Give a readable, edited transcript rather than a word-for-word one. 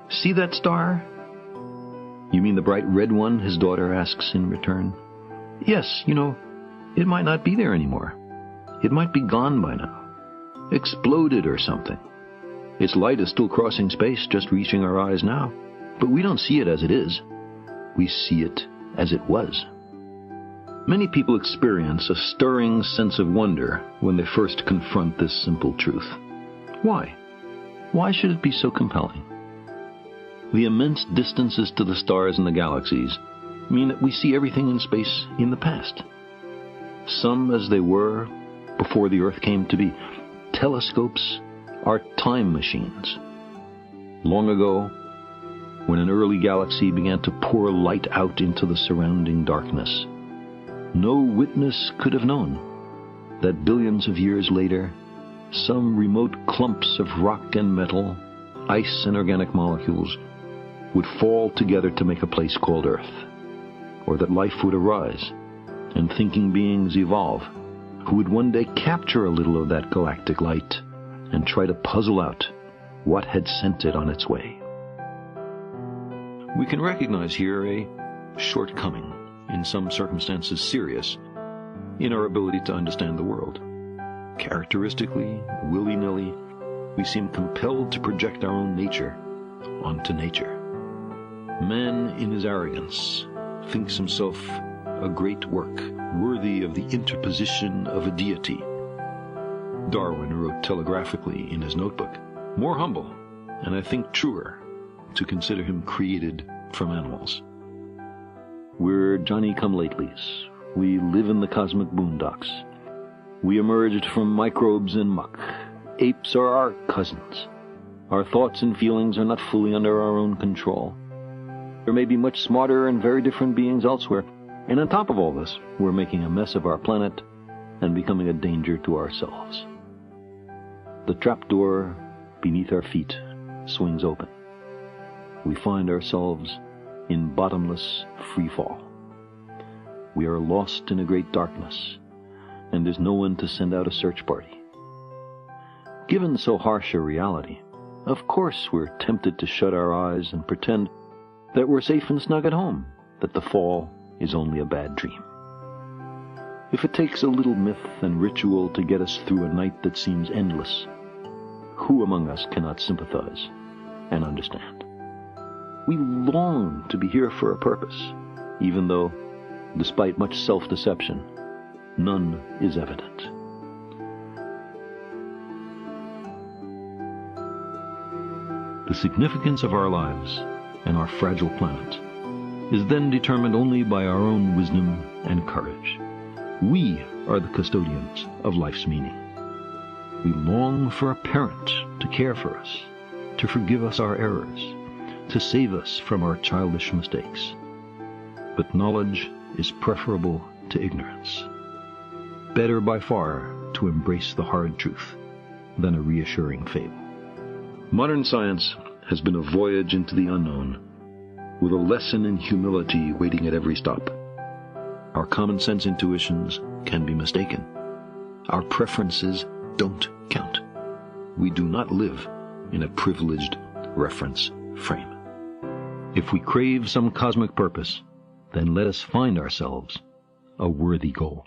See that star? You mean the bright red one? His daughter asks in return. Yes, it might not be there anymore. It might be gone by now. Exploded or something. Its light is still crossing space, just reaching our eyes now. But we don't see it as it is. We see it as it was. Many people experience a stirring sense of wonder when they first confront this simple truth. Why? Why should it be so compelling? The immense distances to the stars and the galaxies mean that we see everything in space in the past. Some as they were before the Earth came to be. Telescopes are time machines. Long ago, when an early galaxy began to pour light out into the surrounding darkness, no witness could have known that billions of years later, some remote clumps of rock and metal, ice and organic molecules would fall together to make a place called Earth, or that life would arise and thinking beings evolve who would one day capture a little of that galactic light and try to puzzle out what had sent it on its way. We can recognize here a shortcoming, in some circumstances serious, in our ability to understand the world. Characteristically, willy-nilly, we seem compelled to project our own nature onto nature. Man, in his arrogance, thinks himself a great work, worthy of the interposition of a deity. Darwin wrote telegraphically in his notebook, more humble, and I think truer, to consider him created from animals. We're Johnny-come-latelys. We live in the cosmic boondocks. We emerged from microbes and muck. Apes are our cousins. Our thoughts and feelings are not fully under our own control. There may be much smarter and very different beings elsewhere, and on top of all this, we're making a mess of our planet and becoming a danger to ourselves. The trapdoor beneath our feet swings open. We find ourselves in bottomless free fall. We are lost in a great darkness, and there's no one to send out a search party. Given so harsh a reality, of course we're tempted to shut our eyes and pretend that we're safe and snug at home, that the fall is only a bad dream. If it takes a little myth and ritual to get us through a night that seems endless, who among us cannot sympathize and understand? We long to be here for a purpose, even though, despite much self-deception, none is evident. The significance of our lives and our fragile planet is then determined only by our own wisdom and courage. We are the custodians of life's meaning. We long for a parent to care for us, to forgive us our errors, to save us from our childish mistakes. But knowledge is preferable to ignorance. Better by far to embrace the hard truth than a reassuring fable. Modern science has been a voyage into the unknown, with a lesson in humility waiting at every stop. Our common sense intuitions can be mistaken. Our preferences don't count. We do not live in a privileged reference frame. If we crave some cosmic purpose, then let us find ourselves a worthy goal.